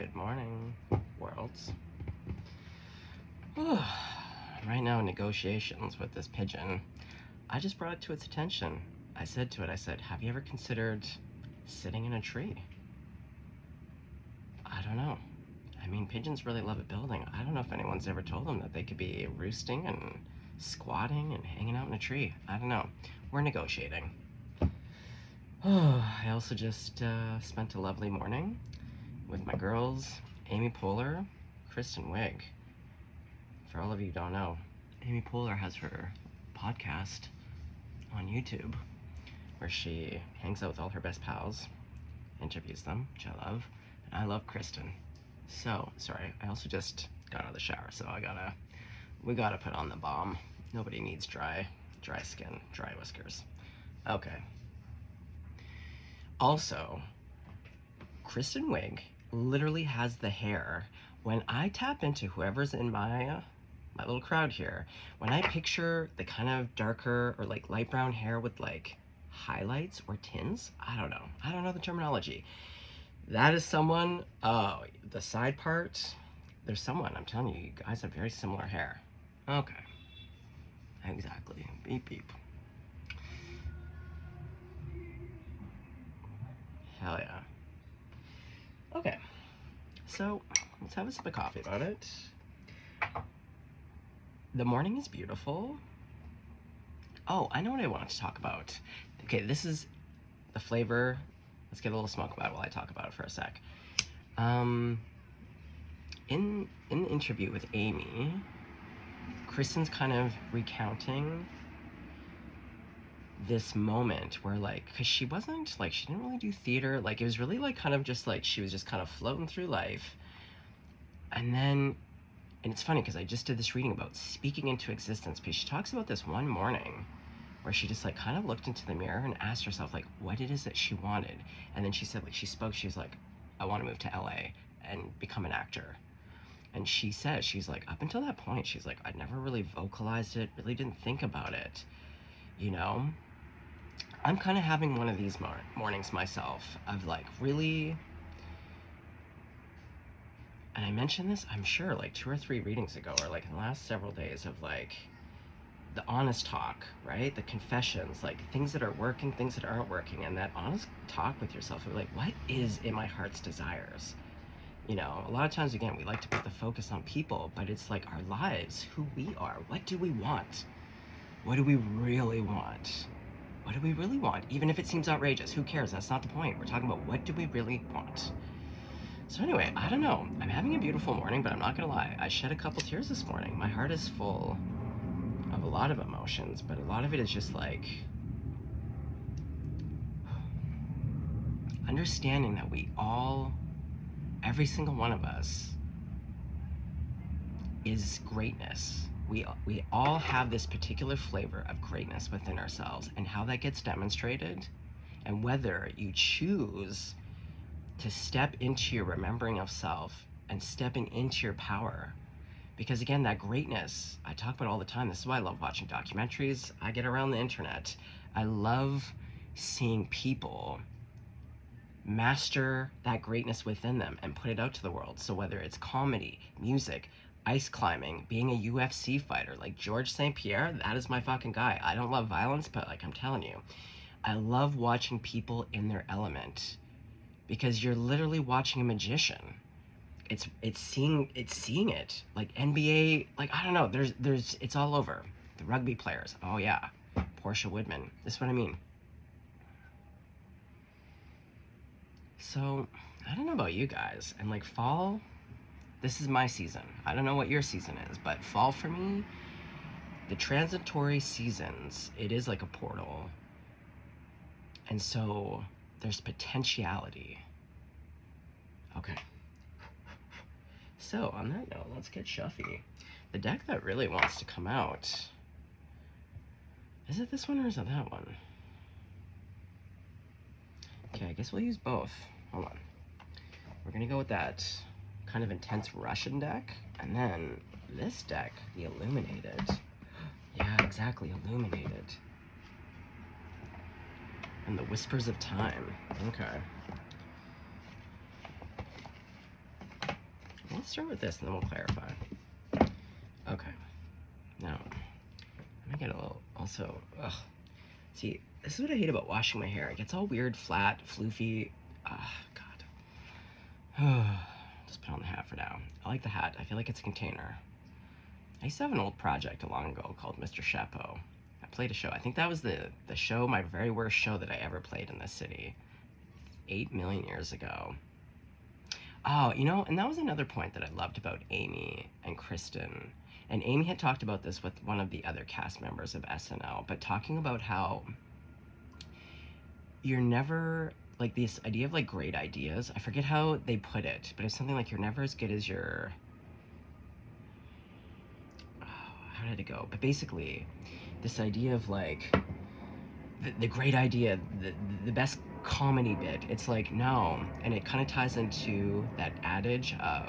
Good morning, worlds. Right now in negotiations with this pigeon, I just brought it to its attention. I said to it, have you ever considered sitting in a tree? I don't know. I mean, pigeons really love a building. I don't know if anyone's ever told them that they could be roosting and squatting and hanging out in a tree. I don't know. We're negotiating. I also just spent a lovely morning with my girls, Amy Poehler, Kristen Wiig. For all of you who don't know, Amy Poehler has her podcast on YouTube where she hangs out with all her best pals, interviews them, which I love, and I love Kristen. So, sorry, I also just got out of the shower, so we gotta put on the balm. Nobody needs dry skin, dry whiskers. Okay. Also, Kristen Wiig literally has the hair. When I tap into whoever's in my little crowd here, when I picture the kind of darker or like light brown hair with like highlights or tints, I don't know the terminology. That is someone, the side part, there's someone, I'm telling you, you guys have very similar hair. Okay. Exactly. Beep, beep. Hell yeah. Okay. So, let's have a sip of coffee about it. The morning is beautiful. Oh, I know what I wanted to talk about. Okay, this is the flavor. Let's get a little smoke about it while I talk about it for a sec. In the interview with Amy, Kristen's kind of recounting this moment where like, cause she didn't really do theater. Like it was really like kind of just like, she was just kind of floating through life. And it's funny because I just did this reading about speaking into existence, because she talks about this one morning where she just like kind of looked into the mirror and asked herself like what it is that she wanted. And then she said, like, she was like, I want to move to LA and become an actor. And she said, she's like, up until that point, she's like, I never really vocalized it, really didn't think about it, you know? I'm kind of having one of these mornings myself of like really, and I mentioned this, I'm sure, like 2 or 3 readings ago, or like in the last several days, of like the honest talk, right? The confessions, like things that are working, things that aren't working, and that honest talk with yourself of like, what is in my heart's desires? You know, a lot of times, again, we like to put the focus on people, but it's like our lives, who we are. What do we want? What do we really want? What do we really want? Even if it seems outrageous, who cares? That's not the point. We're talking about what do we really want? So anyway, I don't know. I'm having a beautiful morning, but I'm not gonna lie. I shed a couple tears this morning. My heart is full of a lot of emotions, but a lot of it is just like understanding that we all, every single one of us, is greatness. We all have this particular flavor of greatness within ourselves, and how that gets demonstrated, and whether you choose to step into your remembering of self and stepping into your power. Because again, that greatness, I talk about all the time. This is why I love watching documentaries. I get around the internet. I love seeing people master that greatness within them and put it out to the world. So whether it's comedy, music, ice climbing, being a UFC fighter, like George St. Pierre, that is my fucking guy. I don't love violence, but like I'm telling you, I love watching people in their element, because you're literally watching a magician. It's seeing it. Like NBA, like I don't know, there's it's all over. The rugby players, oh yeah, Portia Woodman. This is what I mean. So I don't know about you guys, and like fall, this is my season. I don't know what your season is, but fall for me, the transitory seasons, it is like a portal. And so there's potentiality. Okay. So on that note, let's get Shuffy. The deck that really wants to come out, is it this one or is it that one? Okay, I guess we'll use both. Hold on. We're gonna go with that kind of intense Russian deck, and then this deck, the Illuminated. Yeah, exactly, Illuminated. And the Whispers of Time. Okay. let's start with this and then we'll clarify. Okay. Now, I'm gonna get a little, also, ugh. See, this is what I hate about washing my hair. It gets all weird, flat, floofy. God. Just put on the hat for now. I like the hat. I feel like it's a container. I used to have an old project a long ago called Mr. Chapeau. I played a show. I think that was the show, my very worst show that I ever played in this city. 8 million years ago. Oh, you know, and that was another point that I loved about Amy and Kristen. And Amy had talked about this with one of the other cast members of SNL, but talking about how you're never, like, this idea of, like, great ideas. I forget how they put it, but it's something like you're never as good as your, how did it go? But basically, this idea of, like, the great idea, the best comedy bit, it's like, no. And it kind of ties into that adage of,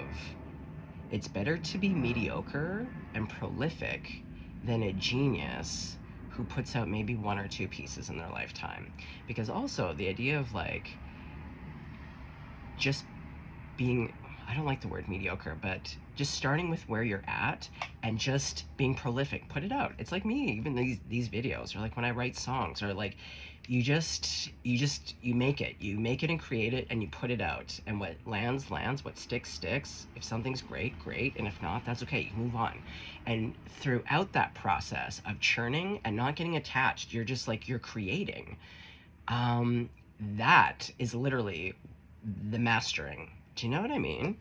it's better to be mediocre and prolific than a genius who puts out maybe 1 or 2 pieces in their lifetime. Because also, the idea of, like, just being, I don't like the word mediocre, but just starting with where you're at and just being prolific, put it out. It's like me, even these videos, or like when I write songs, or like you make it and create it and you put it out, and what lands, what sticks. If something's great, and if not, that's okay, you move on. And throughout that process of churning and not getting attached, you're just like, you're creating. That is literally the mastering. Do you know what I mean?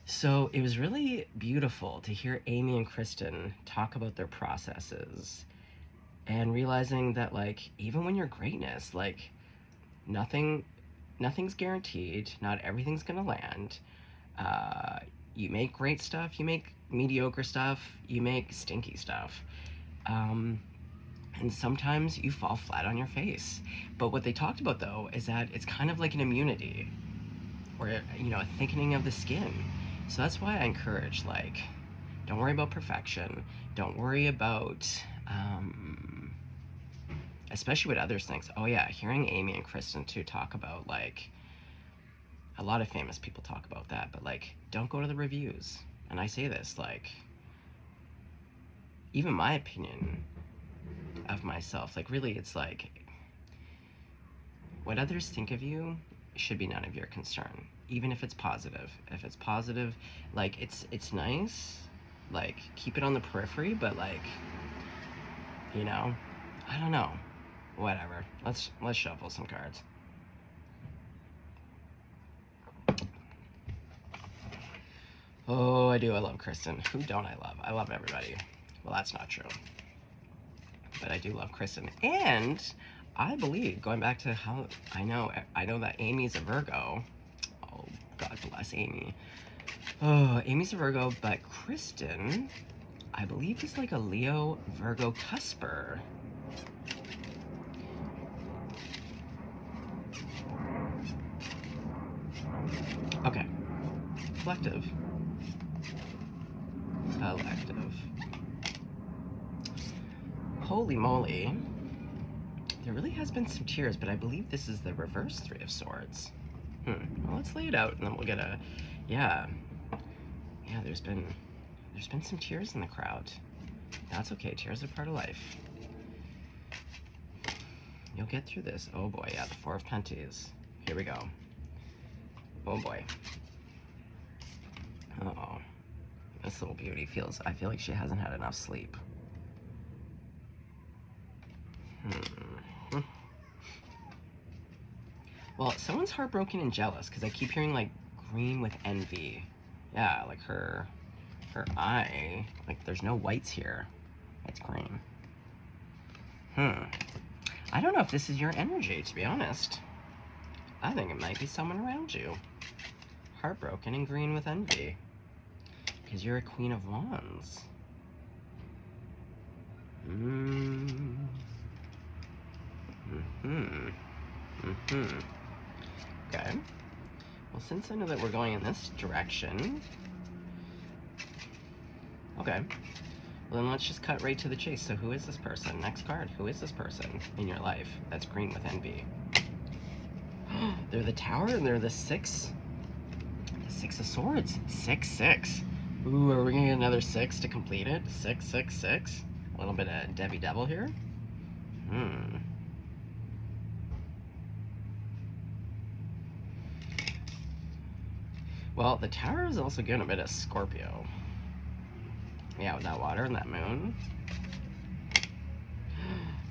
So it was really beautiful to hear Amy and Kristen talk about their processes and realizing that, like, even when you're greatness, like, nothing's guaranteed, not everything's gonna land. You make great stuff, you make mediocre stuff, you make stinky stuff. And sometimes you fall flat on your face. But what they talked about, though, is that it's kind of like an immunity, or, you know, a thickening of the skin. So that's why I encourage, like, don't worry about perfection. Don't worry about, especially what others think. Oh yeah, hearing Amy and Kristen too talk about, like, a lot of famous people talk about that, but, like, don't go to the reviews. And I say this, like, even my opinion of myself, like, really, it's like, what others think of you should be none of your concern, even if it's positive. If it's positive, like, it's nice, like, keep it on the periphery, but, like, you know, I don't know, whatever. Let's shuffle some cards. Oh, I do. I love Kristen. Who don't I love? I love everybody. Well, that's not true, but I do love Kristen. And I believe, going back to how I know that Amy's a Virgo. Oh, God bless Amy. Oh, Amy's a Virgo, but Kristen, I believe, is like a Leo Virgo cusper. Okay. Collective. Holy moly. There really has been some tears, but I believe this is the reverse 3 of Swords. Well, let's lay it out, and then we'll get a, yeah, there's been some tears in the crowd. That's okay, tears are part of life. You'll get through this. Oh boy, yeah, the 4 of Pentacles. Here we go. Oh boy. Uh-oh. This little beauty I feel like she hasn't had enough sleep. Well, someone's heartbroken and jealous, because I keep hearing, like, green with envy. Yeah, like her eye, like, there's no whites here. It's green. I don't know if this is your energy, to be honest. I think it might be someone around you. Heartbroken and green with envy. Because you're a Queen of Wands. Okay. Well, since I know that we're going in this direction, okay, well then let's just cut right to the chase. So who is this person? Next card. Who is this person in your life that's green with envy? They're the Tower, and they're the Six of Swords. 6-6. Ooh, are we gonna get another 6 to complete it? 6-6-6. A little bit of Debbie Devil here. Well, the Tower is also getting a bit of Scorpio. Yeah, with that water and that moon.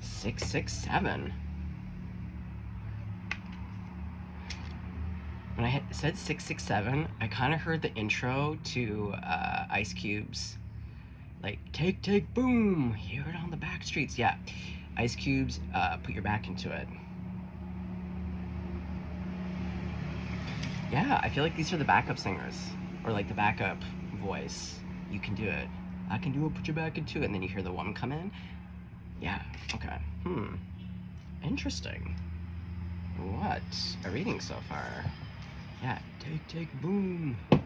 6-6-7. When I said 6-6-7, I kind of heard the intro to Ice Cube's, like, take, boom, hear it on the back streets. Yeah, Ice Cube's Put Your Back Into It. Yeah, I feel like these are the backup singers, or like the backup voice. You can do it. I can do it, put your back into it. And then you hear the woman come in. Yeah, okay. Interesting. What a reading so far. Yeah, take, boom. Okay.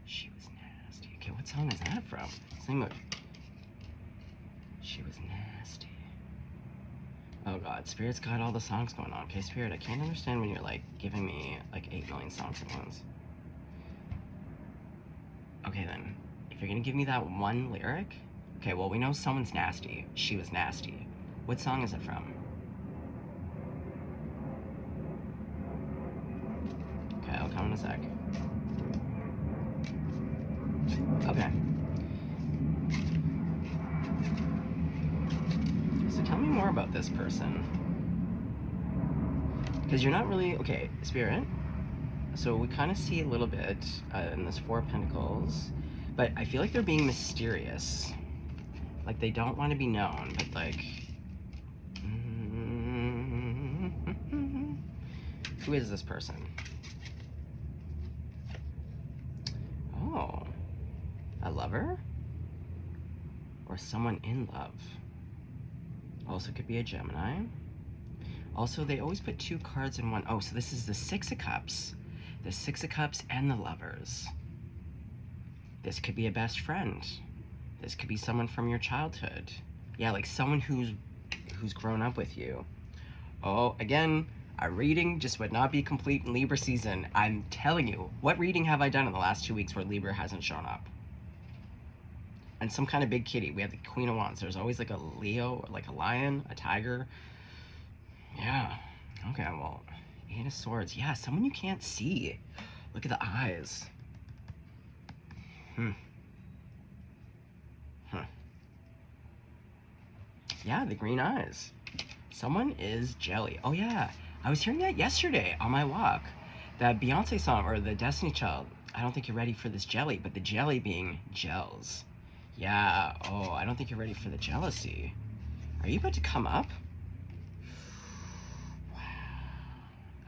She was nasty. Okay, what song is that from? Sing it. She was nasty. Oh god, Spirit's got all the songs going on. Okay, Spirit, I can't understand when you're like giving me like 8 million songs at once. Okay then, if you're gonna give me that one lyric, okay, well we know someone's nasty. She was nasty. What song is it from? Okay, I'll come in a sec. Okay. So tell me more about this person. Because you're not really, okay, Spirit. So we kind of see a little bit in this Four of Pentacles, but I feel like they're being mysterious. Like they don't want to be known, but like, who is this person? Oh, a lover? Or someone in love. Also could be a Gemini. Also, they always put 2 cards in one. Oh, so this is the 6 of Cups. The 6 of Cups and the Lovers. This could be a best friend. This could be someone from your childhood. Yeah, like someone who's grown up with you. Oh, again, a reading just would not be complete in Libra season. I'm telling you, what reading have I done in the last 2 weeks where Libra hasn't shown up? And some kind of big kitty. We have the Queen of Wands. There's always like a Leo, like a lion, a tiger. Yeah. Okay, well, 8 of Swords. Yeah, someone you can't see. Look at the eyes. Yeah, the green eyes. Someone is jelly. Oh yeah, I was hearing that yesterday on my walk. That Beyonce song, or the Destiny Child. I don't think you're ready for this jelly, but the jelly being gels. Yeah, oh, I don't think you're ready for the jealousy. Are you about to come up? Wow.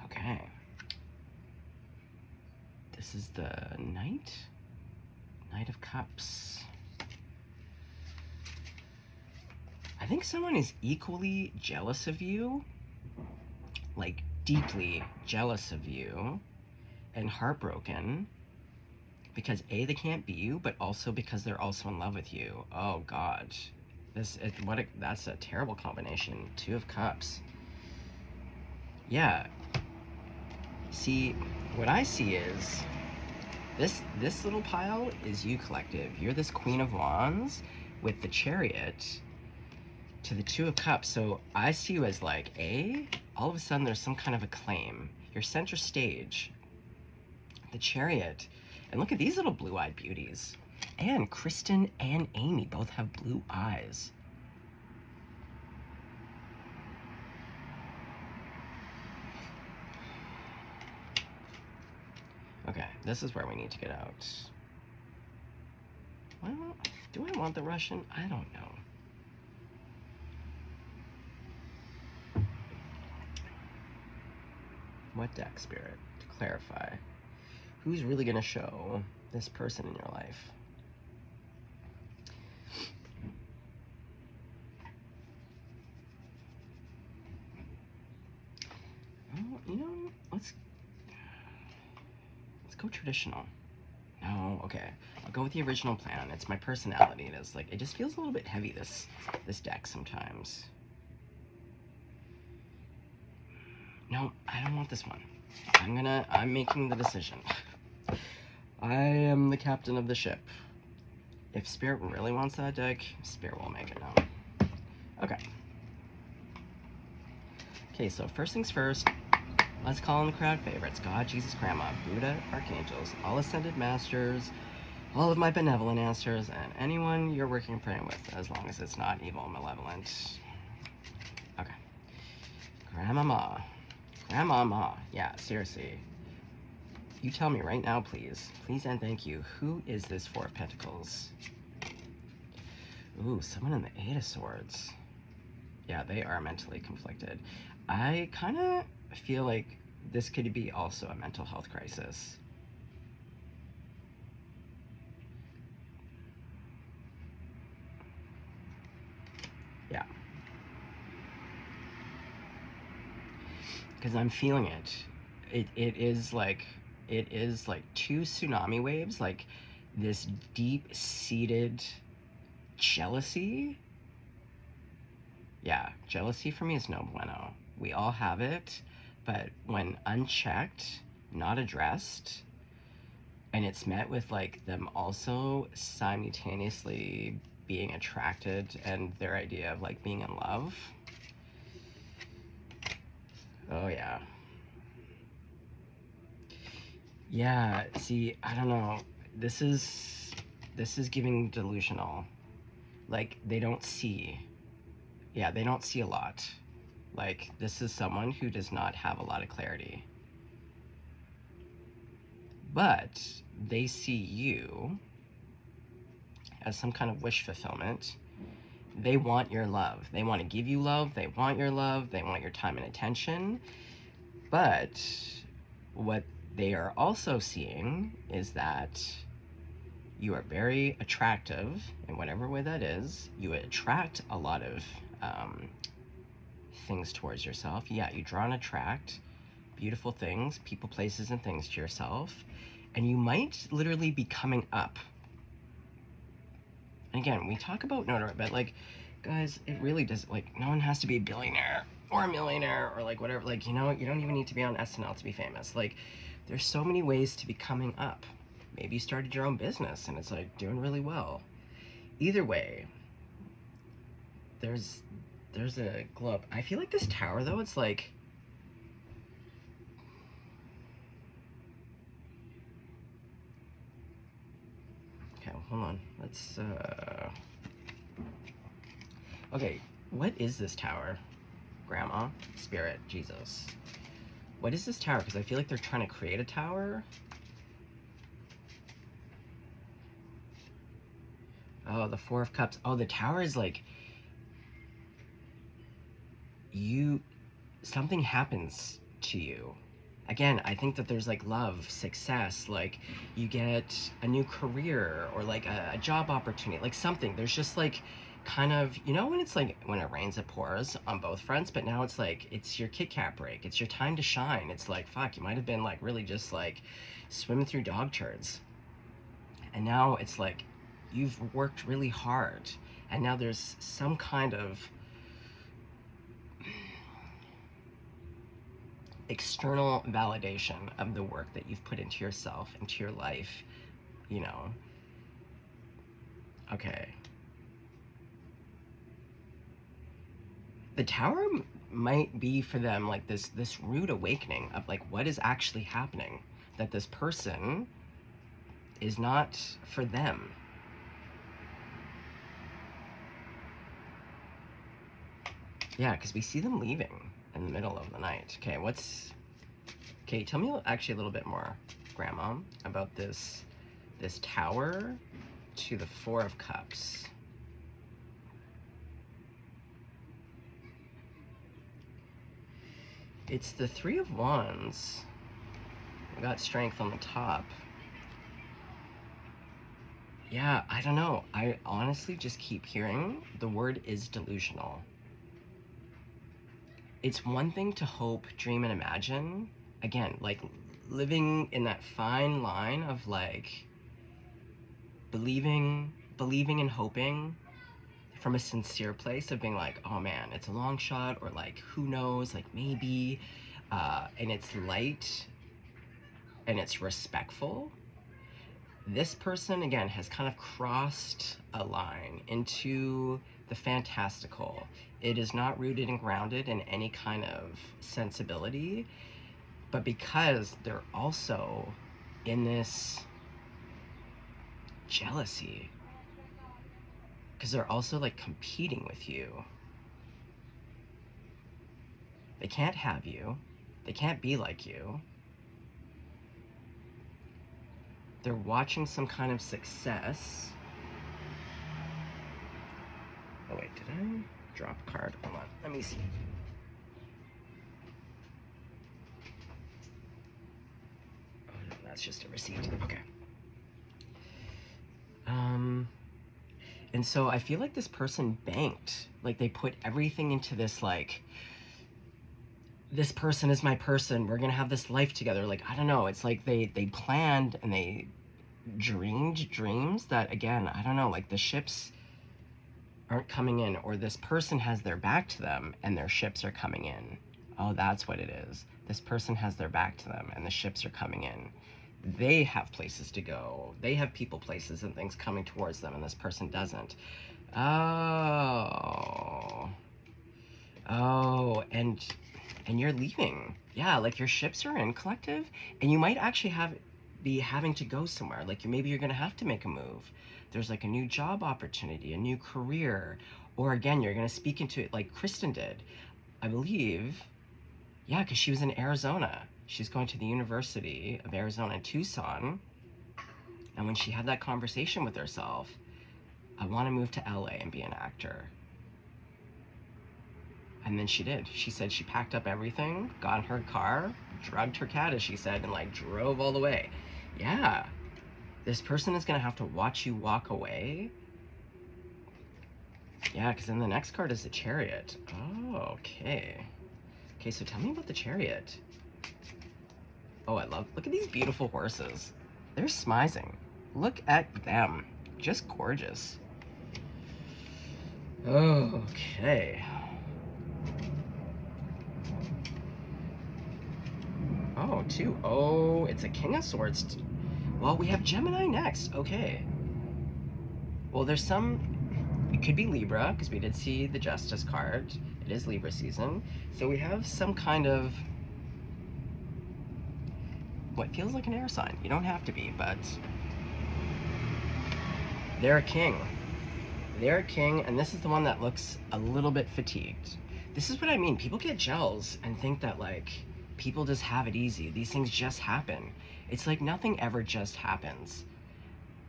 Okay. This is the Knight of Cups. I think someone is equally jealous of you, like deeply jealous of you, and heartbroken because A, they can't be you, but also because they're also in love with you. Oh God, that's a terrible combination. 2 of Cups. Yeah. See, what I see is this little pile is you, collective. You're this Queen of Wands with the Chariot to the 2 of Cups. So I see you as like, all of a sudden there's some kind of acclaim. You're center stage. The Chariot. And look at these little blue-eyed beauties. And Kristen and Amy both have blue eyes. Okay, this is where we need to get out. Well, do I want the Russian? I don't know. What deck, Spirit, to clarify? Who's really going to show this person in your life? Well, you know, let's go traditional. No, okay. I'll go with the original plan. It's my personality. It is like, it just feels a little bit heavy, this deck sometimes. No, I don't want this one. I'm making the decision. I am the captain of the ship. If Spirit really wants that deck, Spirit will make it known. Okay. Okay, so first things first, let's call in the crowd favorites. God, Jesus, Grandma, Buddha, Archangels, all Ascended Masters, all of my benevolent answers, and anyone you're working and praying with, as long as it's not evil and malevolent. Okay. Grandmama. Grandmama. Yeah, seriously. You tell me right now, please. Please and thank you. Who is this Four of Pentacles? Ooh, someone in the Eight of Swords. Yeah, they are mentally conflicted. I kind of feel like this could be also a mental health crisis. Yeah. Because I'm feeling it. It is like two tsunami waves, like this deep-seated jealousy. Yeah, jealousy for me is no bueno. We all have it, but when unchecked, not addressed, and it's met with like them also simultaneously being attracted and their idea of like being in love. Oh yeah. Yeah, see, I don't know. This is giving delusional. Like they don't see. Yeah, they don't see a lot. Like this is someone who does not have a lot of clarity. But they see you as some kind of wish fulfillment. They want your love. They want to give you love. They want your love. They want your time and attention. But what they are also seeing is that you are very attractive in whatever way that is. You attract a lot of things towards yourself. Yeah, you draw and attract beautiful things, people, places, and things to yourself. And you might literally be coming up. And again, we talk about notoriety, but like, guys, it really does, like, no one has to be a billionaire or a millionaire or like whatever. Like, you know, you don't even need to be on SNL to be famous. Like, there's so many ways to be coming up. Maybe you started your own business and it's like doing really well. Either way, there's a globe. I feel like this tower though, it's like, okay, hold on. Let's okay, what is this tower? Grandma, Spirit, Jesus. What is this tower? Because I feel like they're trying to create a tower. Oh, the Four of Cups. Oh, the tower is like, something happens to you. Again, I think that there's like love, success, like you get a new career or like a job opportunity, like something. There's just like kind of, you know, when it's like when it rains, it pours on both fronts, but now it's like it's your Kit Kat break. It's your time to shine. It's like, fuck, you might have been like really just like swimming through dog turds. And now it's like you've worked really hard. And now there's some kind of external validation of the work that you've put into yourself, into your life, you know. Okay. The tower might be for them like this rude awakening of like what is actually happening, that this person is not for them. Yeah, because we see them leaving in the middle of the night. Okay, tell me actually a little bit more, Grandma, about this tower to the Four of Cups. It's the Three of Wands. We got strength on the top. Yeah, I don't know. I honestly just keep hearing the word is delusional. It's one thing to hope, dream, and imagine. Again, like living in that fine line of like believing and hoping from a sincere place of being like, oh man, it's a long shot, or like, who knows, like maybe. and it's light and it's respectful. This person, again, has kind of crossed a line into the fantastical. It is not rooted and grounded in any kind of sensibility, but because they're also in this jealousy, because they're also like competing with you. They can't have you. They can't be like you. They're watching some kind of success. Oh wait, did I drop a card? Hold on, let me see. Oh no, that's just a receipt. Okay. And so I feel like this person banked. Like they put everything into this, like, this person is my person. We're gonna have this life together. Like, I don't know. It's like they planned and they dreamed dreams that, again, I don't know, like the ships aren't coming in, or this person has their back to them and their ships are coming in. Oh, that's what it is. This person has their back to them and the ships are coming in. They have places to go. They have people, places, and things coming towards them, and this person doesn't. Oh, and you're leaving. Yeah, like your ships are in, collective, and you might actually be having to go somewhere. Like maybe you're gonna have to make a move. There's like a new job opportunity, a new career, or again, you're gonna speak into it like Kristen did, I believe. Yeah, because she was in Arizona. She's going to the University of Arizona in Tucson. And when she had that conversation with herself, I want to move to LA and be an actor. And then she did. She said she packed up everything, got in her car, drugged her cat, as she said, and like drove all the way. Yeah. This person is going to have to watch you walk away. Yeah, because then the next card is the Chariot. Oh, okay. Okay, so tell me about the Chariot. Oh, look at these beautiful horses. They're smizing. Look at them. Just gorgeous. Okay. Oh, two. Oh, it's a King of Swords. Well, we have Gemini next. Okay. Well, there's it could be Libra, because we did see the Justice card. It is Libra season. So we have some kind of what feels like an air sign. You don't have to be, but they're a king. They're a king, and this is the one that looks a little bit fatigued. This is what I mean. People get jealous and think that, like, people just have it easy. These things just happen. It's like nothing ever just happens.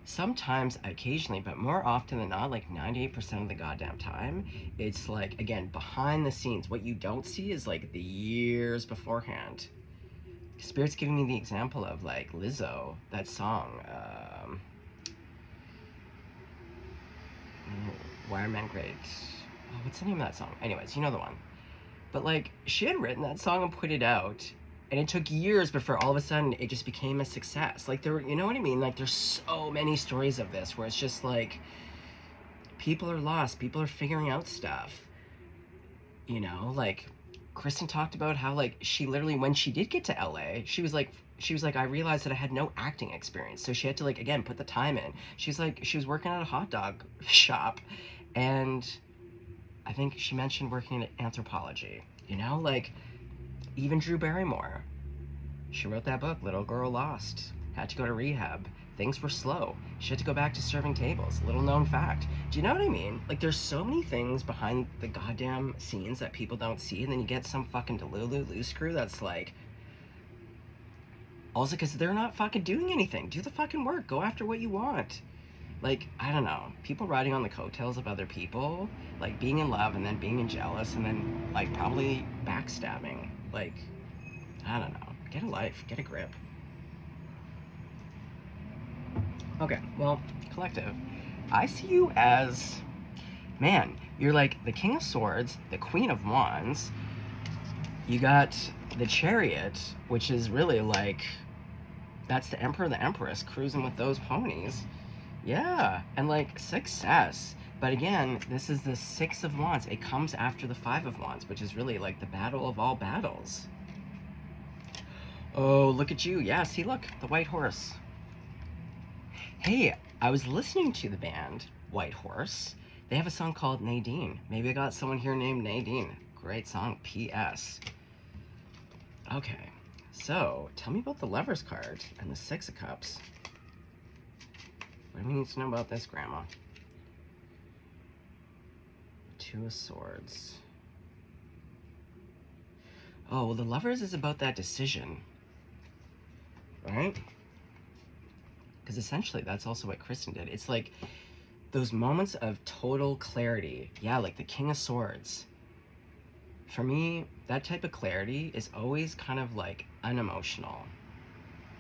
Sometimes, occasionally, but more often than not, like 98% of the goddamn time, it's like, again, behind the scenes. What you don't see is like the years beforehand. Spirit's giving me the example of like Lizzo, that song, Why Are Men Great? Oh, what's the name of that song? Anyways, you know the one. But like, she had written that song and put it out, and it took years before all of a sudden it just became a success. Like there were, you know what I mean? Like there's so many stories of this where it's just like, people are lost, people are figuring out stuff. You know, like Kristen talked about how like she literally, when she did get to LA, she was like, I realized that I had no acting experience. So she had to like, again, put the time in. She's like, she was working at a hot dog shop, and I think she mentioned working in anthropology, you know, like even Drew Barrymore. She wrote that book, Little Girl Lost, had to go to rehab. Things were slow. She had to go back to serving tables. Little known fact. Do you know what I mean? Like there's so many things behind the goddamn scenes that people don't see, and then you get some fucking Delulu loose screw that's like, also because they're not fucking doing anything. Do the fucking work. Go after what you want. Like, I don't know, people riding on the coattails of other people, like being in love and then being jealous and then like probably backstabbing. Like, I don't know, get a life, get a grip. Okay, well, collective, I see you as, man, you're like the King of Swords, the Queen of Wands, you got the Chariot, which is really like, that's the Emperor, the Empress cruising with those ponies. Yeah, and like success. But again, this is the Six of Wands. It comes after the Five of Wands, which is really like the battle of all battles. Oh, look at you. Yeah, see, look, the white horse. Hey, I was listening to the band White Horse. They have a song called Nadine. Maybe I got someone here named Nadine. Great song, P.S. Okay, so tell me about the Lovers card and the Six of Cups. What do we need to know about this, Grandma? Two of Swords. Oh, well, the Lovers is about that decision, right? Because essentially that's also what Kristen did. It's like those moments of total clarity. Yeah, like the King of Swords. For me, that type of clarity is always kind of like unemotional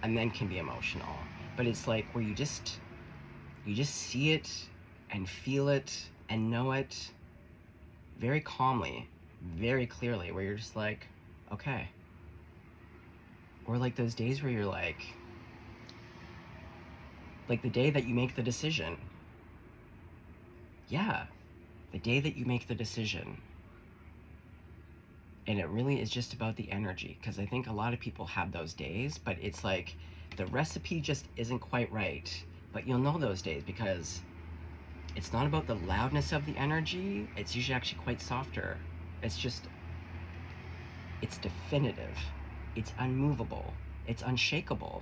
and then can be emotional. But it's like where you just see it and feel it and know it very calmly, very clearly, where you're just like, okay. Or like those days where you're like the day that you make the decision. Yeah, the day that you make the decision. And it really is just about the energy, because I think a lot of people have those days, but it's like the recipe just isn't quite right. But you'll know those days because it's not about the loudness of the energy. It's usually actually quite softer. It's definitive. It's unmovable. It's unshakable.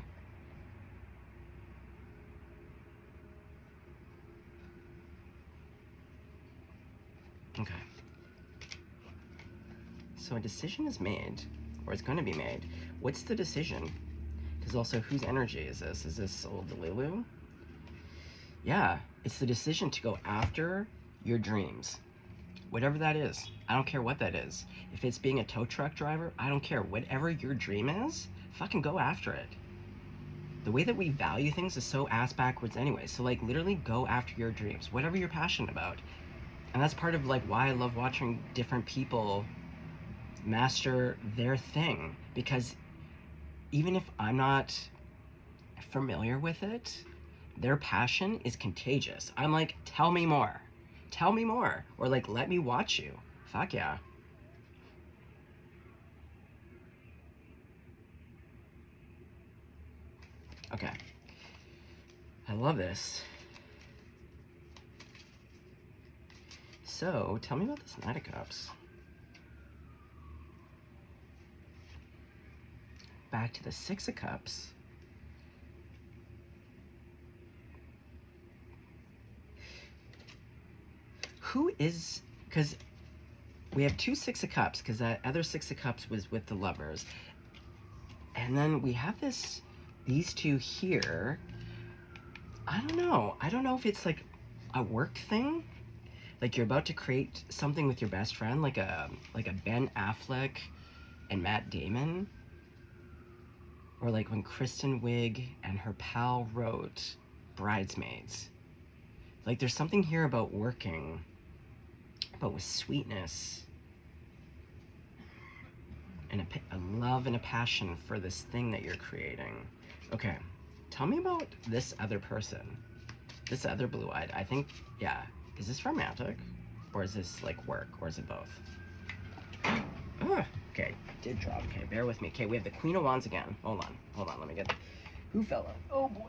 Okay. So a decision is made, or it's going to be made. What's the decision? Because also, whose energy is this? Is this old Delulu? Yeah, it's the decision to go after your dreams. Whatever that is. I don't care what that is. If it's being a tow truck driver, I don't care. Whatever your dream is, fucking go after it. The way that we value things is so ass backwards anyway. So like literally go after your dreams, whatever you're passionate about. And that's part of like why I love watching different people master their thing, because even if I'm not familiar with it, their passion is contagious. I'm like, tell me more, or like, let me watch you. Fuck yeah. Okay, I love this. So tell me about this Knight of Cups. Back to the Six of Cups. Who is, because we have two Six of Cups, because that other Six of Cups was with the Lovers. And then we have these two here. I don't know if it's like a work thing. Like you're about to create something with your best friend, like a Ben Affleck and Matt Damon. Or like when Kristen Wiig and her pal wrote Bridesmaids. Like there's something here about working, but with sweetness and a love and a passion for this thing that you're creating. Okay, tell me about this other person, this other blue-eyed. I think, yeah, is this romantic? Or is this like work? Or is it both? Okay, did drop. Okay, bear with me. Okay, we have the Queen of Wands again. Hold on, let me get... Who fell out? Oh boy.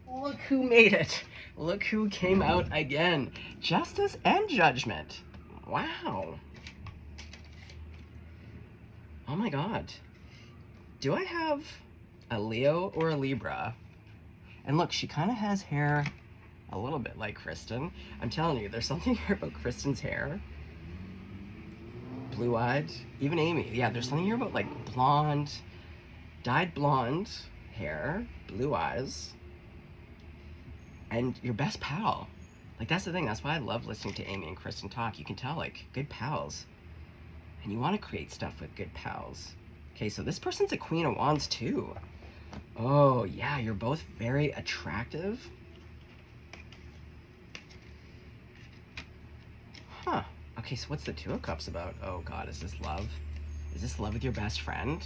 Look who made it. Look who came out again. Justice and Judgment. Wow. Oh my god. Do I have a Leo or a Libra? And look, she kind of has hair a little bit like Kristen. I'm telling you, there's something here about Kristen's hair. Blue-eyed. Even Amy. Yeah, there's something here about like blonde, dyed blonde hair, blue eyes, and your best pal. Like that's the thing. That's why I love listening to Amy and Kristen talk. You can tell, like, good pals. And you want to create stuff with good pals. Okay, so this person's a Queen of Wands too. Oh, yeah, you're both very attractive. Huh. Okay, so what's the Two of Cups about? Oh god, is this love? Is this love with your best friend?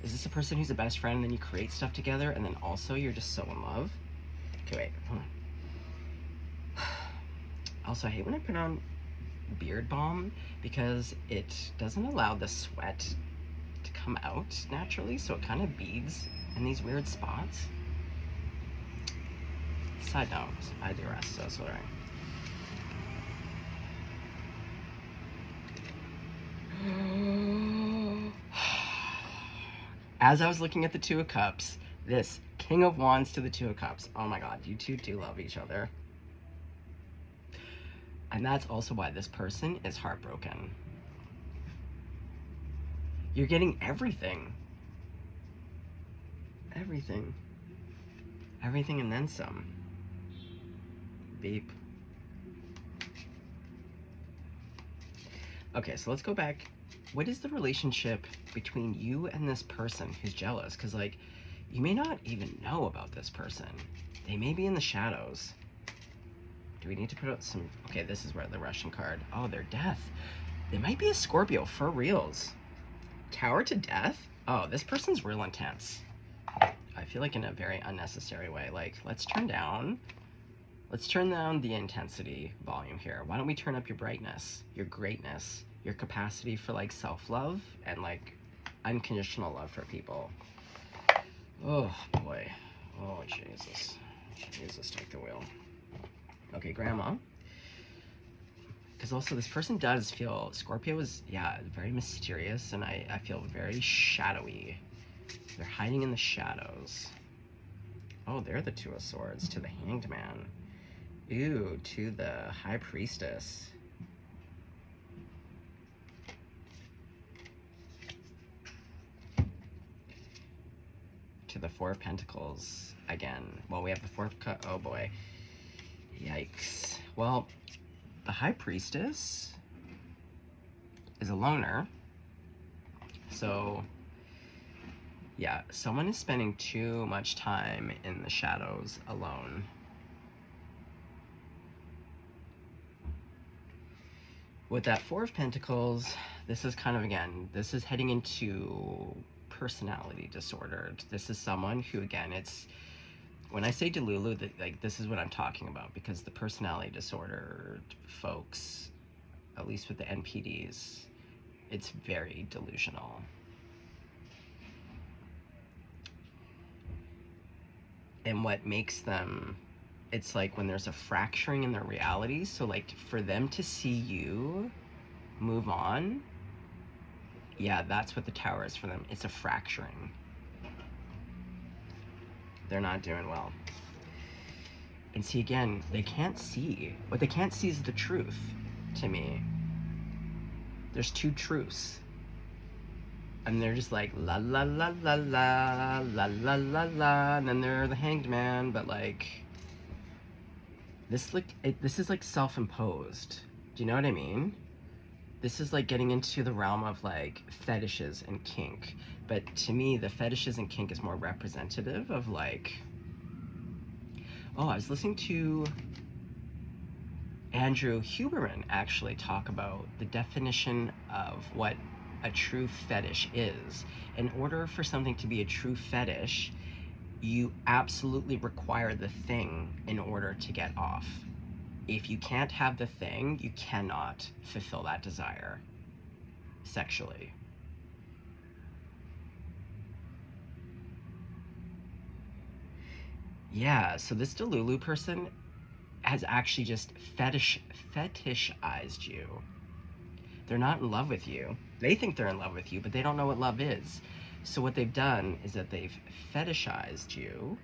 Is this a person who's a best friend and then you create stuff together and then also you're just so in love? Okay, wait, hold on. Also, I hate when I put on beard balm because it doesn't allow the sweat to come out naturally, so it kind of beads in these weird spots. Side note, I do rest, so sorry. As I was looking at the Two of Cups, this King of Wands to the Two of Cups, oh my god, you two do love each other. And that's also why this person is heartbroken. You're getting everything. Everything. Everything and then some. Beep. Okay, so let's go back. What is the relationship between you and this person who's jealous? Because, like, you may not even know about this person. They may be in the shadows. Do we need to put out some... Okay, this is where the Russian card. Oh, their death. They might be a Scorpio, for reals. Tower to death? Oh, this person's real intense. I feel like in a very unnecessary way. Like, let's turn down the intensity volume here. Why don't we turn up your brightness, your greatness, your capacity for, like, self-love and, like, unconditional love for people. Oh, boy. Oh, Jesus. Jesus, take the wheel. Okay, Grandma. Because also this person does feel, Scorpio is, yeah, very mysterious, and I feel very shadowy. They're hiding in the shadows. Oh, they're the Two of Swords to the Hanged Man. Ooh, to the High Priestess. To the Four of Pentacles again. Well, we have the Fourth cut. Oh boy. Yikes. Well, the High Priestess is a loner. So, yeah, someone is spending too much time in the shadows alone. With that Four of Pentacles, this is kind of, again, this is heading into personality disordered. This is someone who, again, it's, when I say Delulu, like, this is what I'm talking about, because the personality disordered folks, at least with the NPDs, it's very delusional. And what makes them, it's like when there's a fracturing in their reality, so like for them to see you move on, yeah, that's what the Tower is for them. It's a fracturing. They're not doing well. And see, again, they can't see. What they can't see is the truth, to me. There's two truths. And they're just like, la la la la la, la la la la, and then they're the Hanged Man, but like, this is like self-imposed. Do you know what I mean? This is like getting into the realm of like fetishes and kink. But to me, the fetishes and kink is more representative of like, oh, I was listening to Andrew Huberman actually talk about the definition of what a true fetish is. In order for something to be a true fetish, you absolutely require the thing in order to get off. If you can't have the thing, you cannot fulfill that desire sexually. Yeah, so this Delulu person has actually just fetishized you. They're not in love with you. They think they're in love with you, but they don't know what love is. So what they've done is that they've fetishized you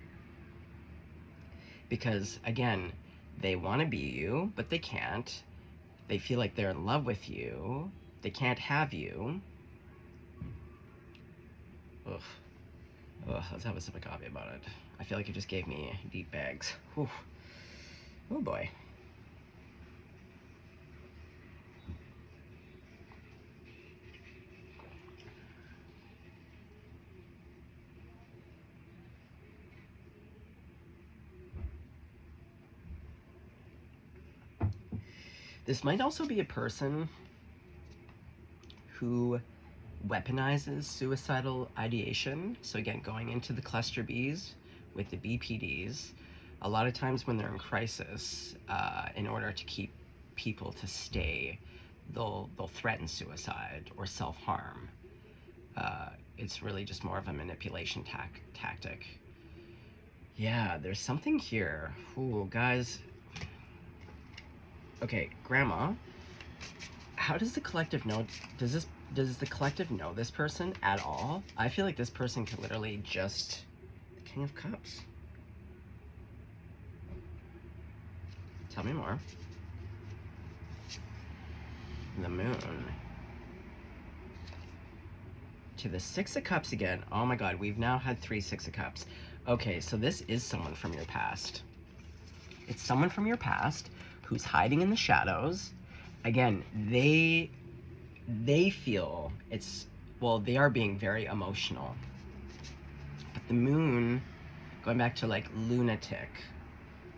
because, again, they want to be you, but they can't. They feel like they're in love with you. They can't have you. Ugh. Ugh, let's have a sip of coffee about it. I feel like it just gave me deep bags. Whew. Oh boy. This might also be a person who weaponizes suicidal ideation. So again, going into the cluster Bs with the BPDs, a lot of times when they're in crisis, in order to keep people to stay, they'll threaten suicide or self-harm. It's really just more of a manipulation tactic. Yeah, there's something here. Ooh, guys. Okay, Grandma, how does the collective know? Does the collective know this person at all? I feel like this person could literally just the King of Cups. Tell me more. The Moon. To the Six of Cups again. Oh my god, we've now had 3 Six of Cups. Okay, so this is someone from your past. It's someone from your past who's hiding in the shadows. Again, they feel it's, well, they are being very emotional. But the Moon, going back to like lunatic,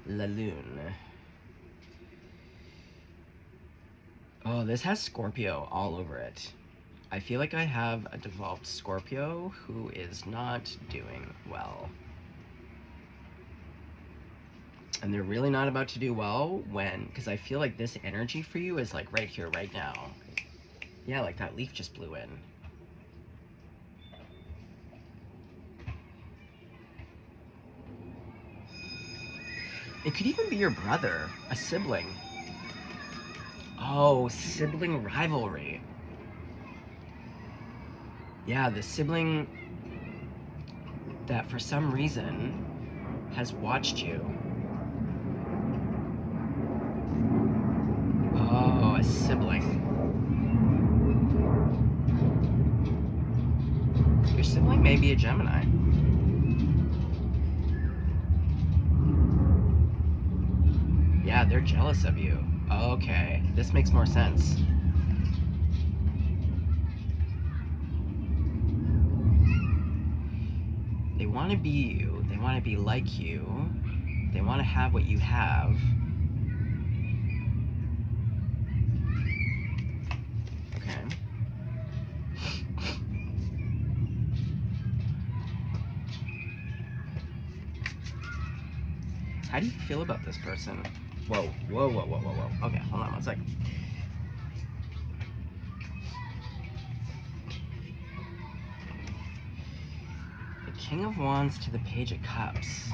la lune. Oh, this has Scorpio all over it. I feel like I have a devolved Scorpio who is not doing well. And they're really not about to do well when, because I feel like this energy for you is like right here, right now. Yeah, like that leaf just blew in. It could even be your brother, a sibling. Oh, sibling rivalry. Yeah, the sibling that for some reason has watched you. Oh, a sibling. Your sibling may be a Gemini. Yeah, they're jealous of you. Okay, this makes more sense. They want to be you. They want to be like you. They want to have what you have. Okay. How do you feel about this person? Whoa, whoa, whoa, whoa, whoa, whoa. Okay, hold on one sec. The King of Wands to the Page of Cups.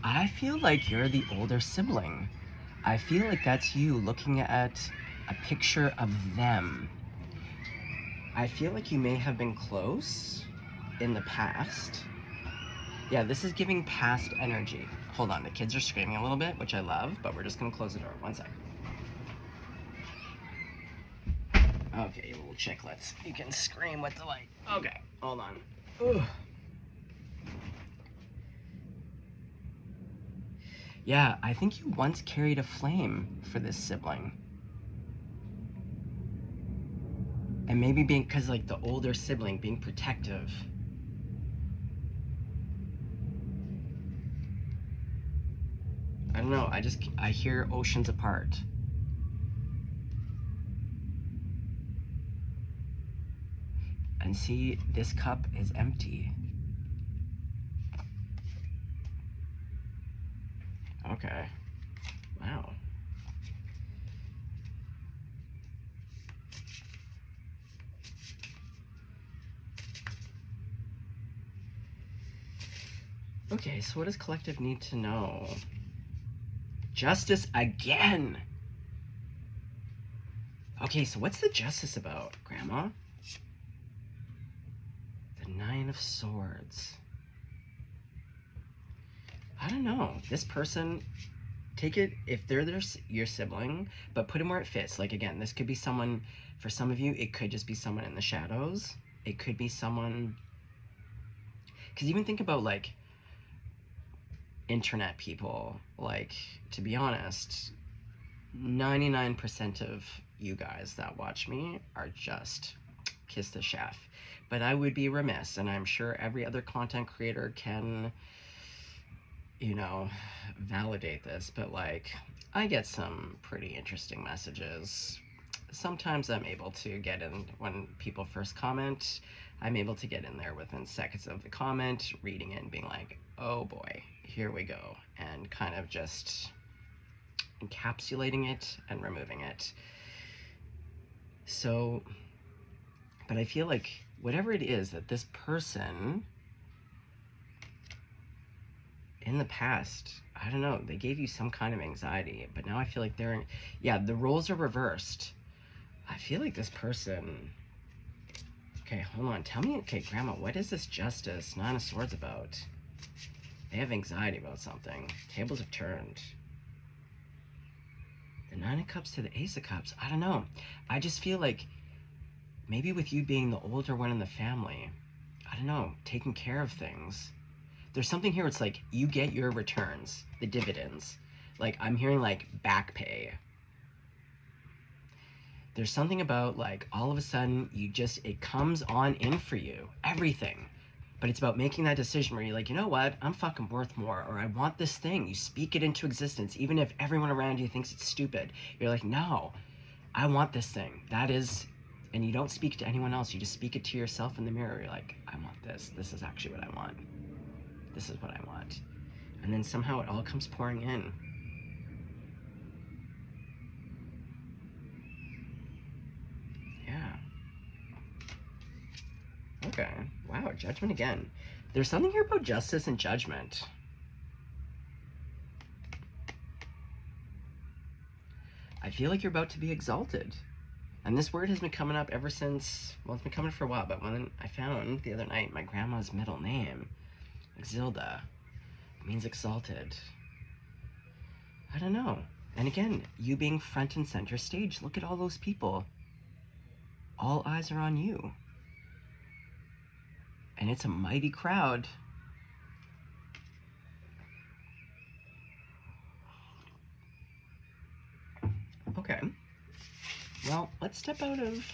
I feel like you're the older sibling. I feel like that's you looking at a picture of them. I feel like you may have been close in the past. Yeah, this is giving past energy. Hold on, the kids are screaming a little bit, which I love, but we're just gonna close the door. One sec. Okay, you little chicklets. You can scream with delight. Okay, hold on. Ugh. Yeah, I think you once carried a flame for this sibling. And maybe being, because like the older sibling being protective. I don't know, I hear oceans apart. And see, this cup is empty. Okay. Wow. Okay, so what does collective need to know? Justice again! Okay, so what's the justice about, Grandma? The Nine of Swords. I don't know. This person, take it if they're your sibling, but put them where it fits. Like, again, this could be someone, for some of you, it could just be someone in the shadows. It could be someone, because even think about, like, internet people. Like, to be honest, 99% of you guys that watch me are just kiss the chef. But I would be remiss, and I'm sure every other content creator can, you know, validate this, but like, I get some pretty interesting messages. Sometimes I'm able to get in when people first comment. I'm able to get in there within seconds of the comment, reading it and being like, oh boy, here we go, and kind of just encapsulating it and removing it. So, but I feel like whatever it is that this person in the past, I don't know, they gave you some kind of anxiety, but now I feel like they're in, yeah, the roles are reversed. I feel like this person, okay, hold on, tell me, okay, Grandma, what is this Justice, Nine of Swords about? They have anxiety about something. Tables have turned. The Nine of Cups to the Ace of Cups, I don't know. I just feel like maybe with you being the older one in the family, I don't know, taking care of things. There's something here, it's like you get your returns, the dividends. Like I'm hearing like back pay. There's something about like all of a sudden you just, it comes on in for you, everything. But it's about making that decision where you're like, you know what, I'm fucking worth more, or I want this thing. You speak it into existence, even if everyone around you thinks it's stupid. You're like, no, I want this thing. That is, and you don't speak to anyone else. You just speak it to yourself in the mirror. You're like, I want this. This is actually what I want. This is what I want. And then somehow it all comes pouring in. Yeah. Okay. Wow, Judgment again. There's something here about justice and judgment. I feel like you're about to be exalted. And this word has been coming up ever since, well, it's been coming for a while, but when I found the other night my grandma's middle name, Exilda, means exalted. I don't know. And again, you being front and center stage, look at all those people. All eyes are on you. And it's a mighty crowd. Okay. Well, let's step out of...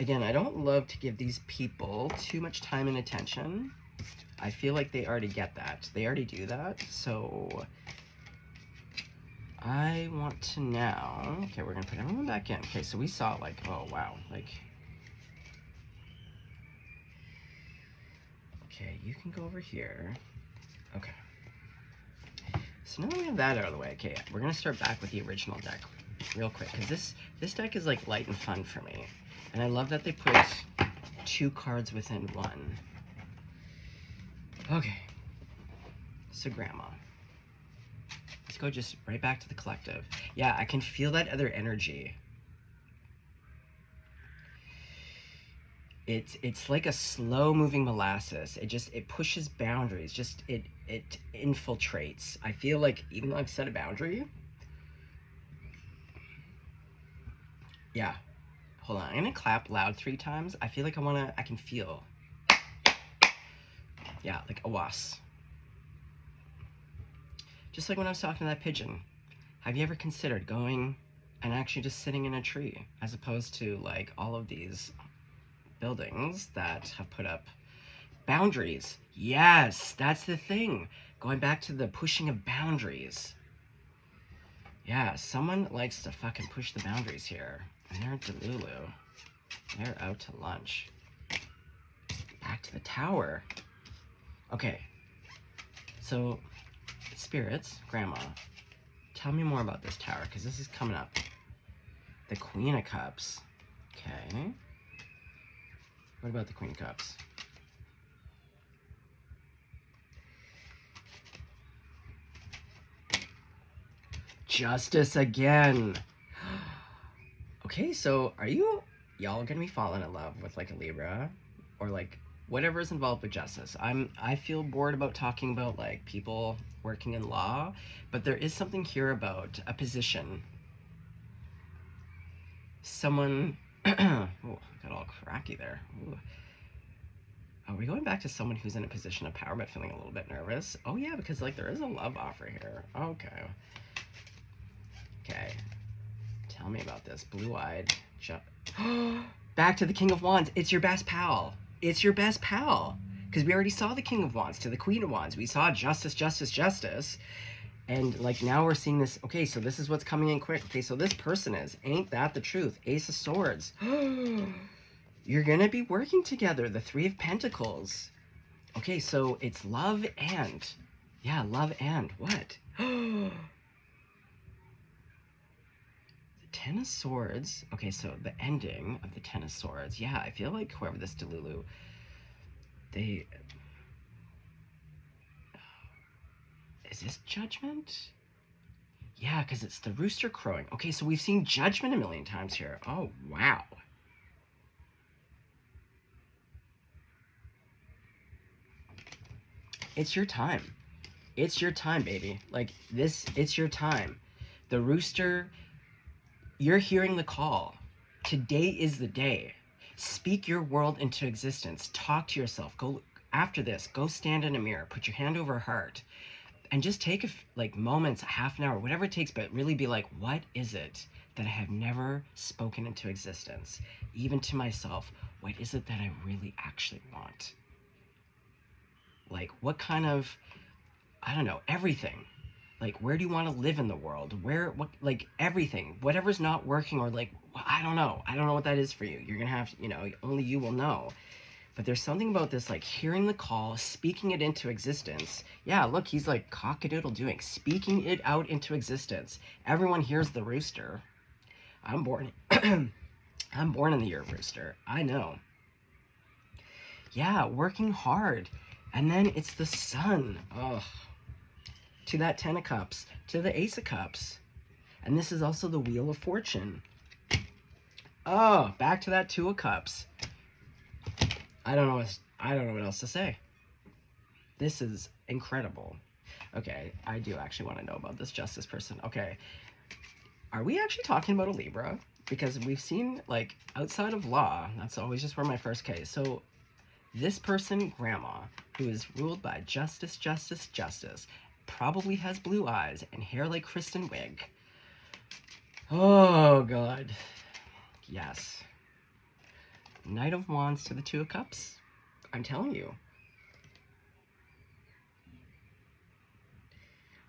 Again, I don't love to give these people too much time and attention. I feel like they already get that. They already do that. So I want to now... Okay, we're going to put everyone back in. Okay, so we saw like, oh, wow. Like... Okay, you can go over here. Okay. So now that we have that out of the way, okay, we're going to start back with the original deck real quick. Because this deck is like light and fun for me. And I love that they put 2 cards within one. Okay, so Grandma. Let's go just right back to the collective. Yeah, I can feel that other energy. It's like a slow-moving molasses. It pushes boundaries. It infiltrates. I feel like even though I've set a boundary, yeah. Hold on, I'm gonna clap loud 3 times. I feel like I can feel. Yeah, like a wasp. Just like when I was talking to that pigeon. Have you ever considered going and actually just sitting in a tree as opposed to like all of these buildings that have put up boundaries? Yes, that's the thing. Going back to the pushing of boundaries. Yeah, someone likes to fucking push the boundaries here. And they're Delulu. They're out to lunch. Back to the tower. Okay, so spirits, Grandma, tell me more about this tower, because this is coming up. The Queen of Cups. Okay. What about the Queen of Cups? Justice again. Okay, so are y'all gonna be falling in love with like a Libra, or like whatever is involved with justice? I feel bored about talking about like people working in law, but there is something here about a position. Someone, oh, got all cracky there. Ooh. Are we going back to someone who's in a position of power but feeling a little bit nervous? Oh yeah, because like there is a love offer here. Okay. Okay. Tell me about this. Blue-eyed. Back to the King of Wands. It's your best pal. It's your best pal. Because we already saw the King of Wands to the Queen of Wands. We saw justice, justice, justice. And like now we're seeing this. Okay, so this is what's coming in quick. Okay, so this person is. Ain't that the truth? Ace of Swords. You're gonna be working together, the Three of Pentacles. Okay, so it's love and, yeah, love and what? The Ten of Swords. Okay, so the ending of the Ten of Swords. Yeah, I feel like whoever this Delulu, they... Is this Judgment? Yeah, because it's the rooster crowing. Okay, so we've seen Judgment a million times here. Oh, wow. It's your time. It's your time, baby. Like, this, it's your time. The rooster, you're hearing the call. Today is the day. Speak your world into existence. Talk to yourself. Go, after this, go stand in a mirror. Put your hand over heart. And just take, like, moments, half an hour, whatever it takes, but really be like, what is it that I have never spoken into existence? Even to myself, what is it that I really actually want? Like, what kind of, I don't know, everything. Like, where do you want to live in the world? Where, what, like, everything. Whatever's not working, or like, I don't know. I don't know what that is for you. You're going to have, you know, only you will know. But there's something about this, like, hearing the call, speaking it into existence. Yeah, look, he's like cock-a-doodle-doing, speaking it out into existence. Everyone hears the rooster. I'm born, I'm born in the year of rooster. I know. Yeah, working hard. And then it's the sun. Ugh. To that Ten of Cups, to the Ace of Cups. And this is also the Wheel of Fortune. Oh, back to that Two of Cups. I don't know what else to say. This is incredible. Okay, I do actually want to know about this Justice person. Okay, are we actually talking about a Libra? Because we've seen, like, outside of law, that's always just where my first case. So this person, Grandma, who is ruled by justice, justice, justice, probably has blue eyes and hair like Kristen Wiig. Oh, God. Yes. Knight of Wands to the Two of Cups. I'm telling you.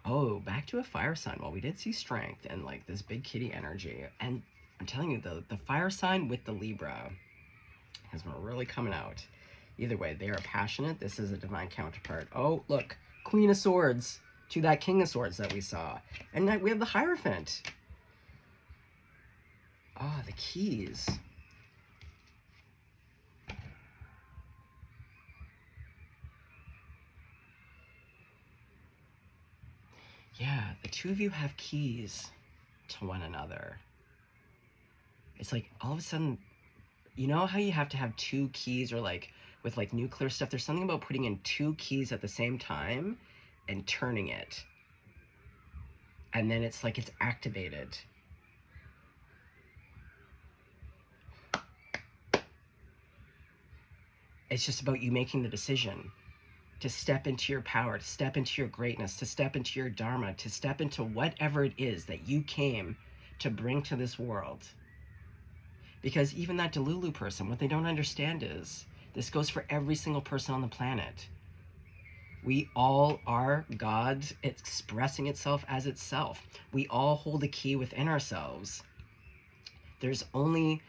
Oh, back to a fire sign. Well, we did see strength and, like, this big kitty energy. And I'm telling you, the fire sign with the Libra has been really coming out. Either way, they are passionate. This is a divine counterpart. Oh, look. Queen of Swords to that King of Swords that we saw. And we have the Hierophant. Oh, the keys. Yeah, the two of you have keys to one another. It's like all of a sudden, you know how you have to have two keys, or like with like nuclear stuff, there's something about putting in two keys at the same time and turning it. And then it's like it's activated. It's just about you making the decision to step into your power, to step into your greatness, to step into your dharma, to step into whatever it is that you came to bring to this world. Because even that Delulu person, what they don't understand is, this goes for every single person on the planet. We all are God expressing itself as itself. We all hold a key within ourselves. There's only,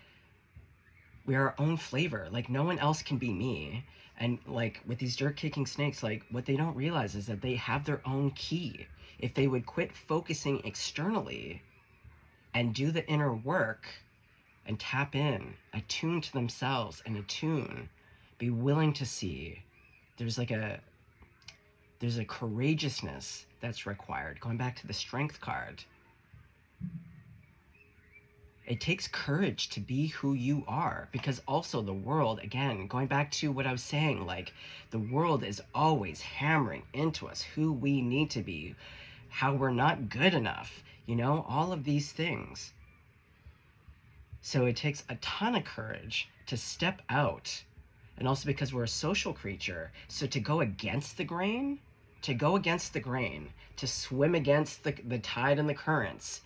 we are our own flavor. Like, no one else can be me. And like with these dirt-kicking snakes, like what they don't realize is that they have their own key. If they would quit focusing externally and do the inner work and tap in, attune to themselves and attune, be willing to see, there's a courageousness that's required. Going back to the Strength card. It takes courage to be who you are, because also the world, again, going back to what I was saying, like the world is always hammering into us who we need to be, how we're not good enough, you know, all of these things. So it takes a ton of courage to step out, and also because we're a social creature, so to go against the grain, to swim against the tide and the currents,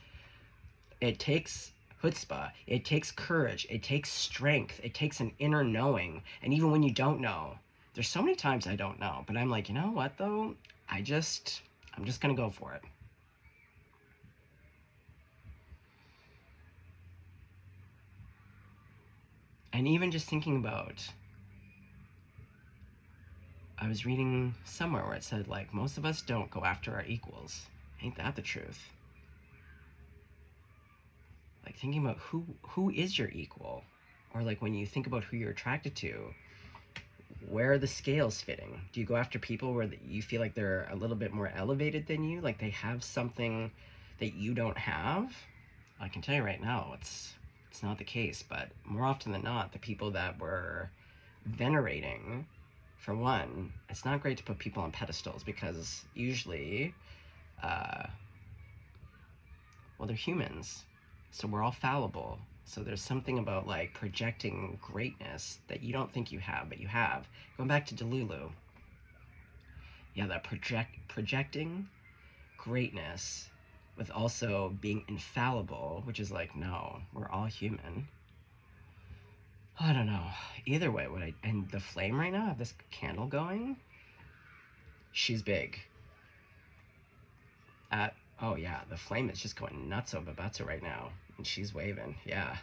it takes chutzpah, it takes courage, it takes strength, it takes an inner knowing. And even when you don't know, there's so many times I don't know, but I'm like, you know what though? I'm just gonna go for it. And even just thinking about, I was reading somewhere where it said, like, most of us don't go after our equals. Ain't that the truth? Like, thinking about who is your equal, or like when you think about who you're attracted to, where are the scales fitting? Do you go after people where you feel like they're a little bit more elevated than you, like they have something that you don't have? I can tell you right now, it's not the case. But more often than not, the people that we're venerating, for one, it's not great to put people on pedestals, because usually, well, they're humans, so we're all fallible. So there's something about like projecting greatness that you don't think you have, but you have. Going back to Delulu, yeah, that projecting greatness with also being infallible, which is like, no, we're all human. I don't know. Either way, and the flame right now, I have this candle going. She's big. Oh yeah, the flame is just going nuts over Babatsu right now, and she's waving. Yeah.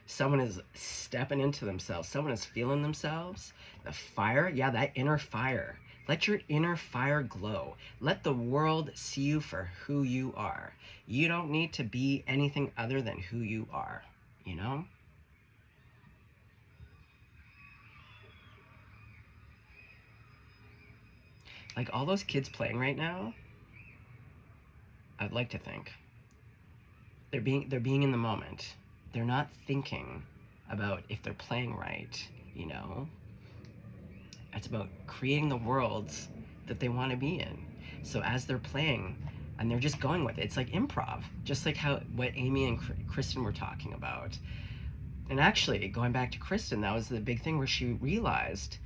Someone is stepping into themselves. Someone is feeling themselves. The fire, yeah, that inner fire. Let your inner fire glow. Let the world see you for who you are. You don't need to be anything other than who you are, you know? Like all those kids playing right now, I'd like to think they're being in the moment. They're not thinking about if they're playing right, you know? It's about creating the worlds that they want to be in. So as they're playing, and they're just going with it, it's like improv, just like what Amy and Kristen were talking about. And actually, going back to Kristen, that was the big thing where she realized,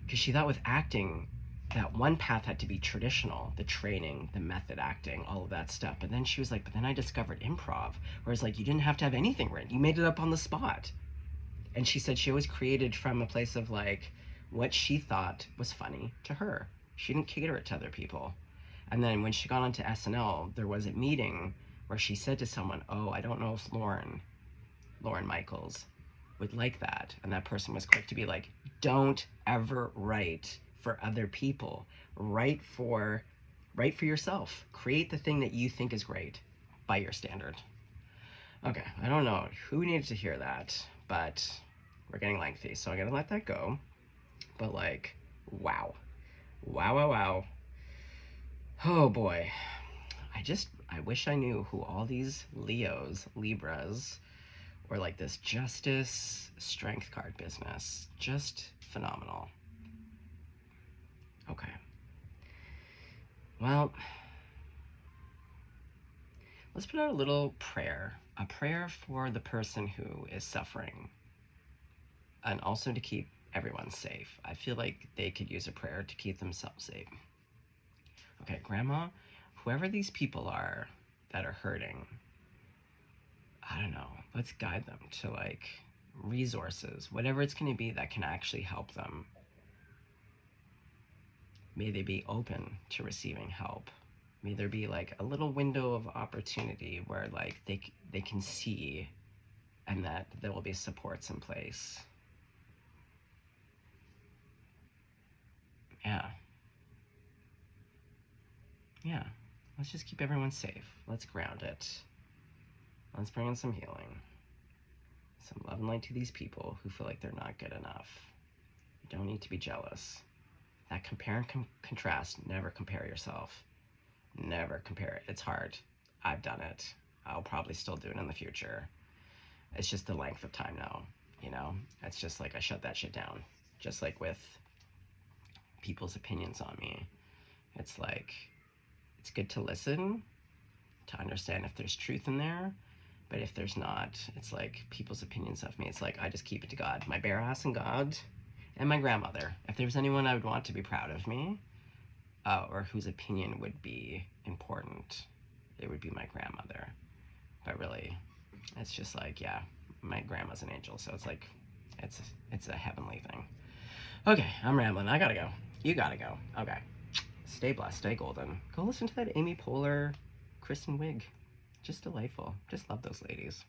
because she thought with acting, that one path had to be traditional, the training, the method acting, all of that stuff. But then she was like, but then I discovered improv, whereas like you didn't have to have anything written. You made it up on the spot. And she said she always created from a place of like what she thought was funny to her. She didn't cater it to other people. And then when she got onto SNL, there was a meeting where she said to someone, oh, I don't know if Lauren Michaels would like that. And that person was quick to be like, don't ever write for other people. Write for yourself. Create the thing that you think is great by your standard. Okay, I don't know who needed to hear that, but we're getting lengthy, so I'm gonna let that go. But like, wow. Oh boy. I wish I knew who all these Leos, Libras, or like this justice strength card business. Just phenomenal. Okay. Well, let's put out a little prayer. A prayer for the person who is suffering. And also to keep everyone safe. I feel like they could use a prayer to keep themselves safe. Okay, Grandma, whoever these people are that are hurting, I don't know, let's guide them to like resources, whatever it's going to be that can actually help them. May they be open to receiving help. May there be like a little window of opportunity where like they can see, and that there will be supports in place. Yeah, let's just keep everyone safe. Let's ground it. Let's bring in some healing. Some love and light to these people who feel like they're not good enough. You don't need to be jealous. That compare and contrast, never compare yourself. Never compare it. It's hard. I've done it. I'll probably still do it in the future. It's just the length of time now, you know? It's just like I shut that shit down. Just like with people's opinions on me. It's like, it's good to listen, to understand if there's truth in there, but if there's not, it's like people's opinions of me. It's like I just keep it to God. My bare ass and God, and my grandmother. If there's anyone I would want to be proud of me, or whose opinion would be important, it would be my grandmother. But really, it's just like, yeah, my grandma's an angel, so it's like, it's a heavenly thing. Okay, I'm rambling. I gotta go. You gotta go. Okay. Stay blessed, stay golden. Go listen to that Amy Poehler, Kristen Wiig. Just delightful. Just love those ladies.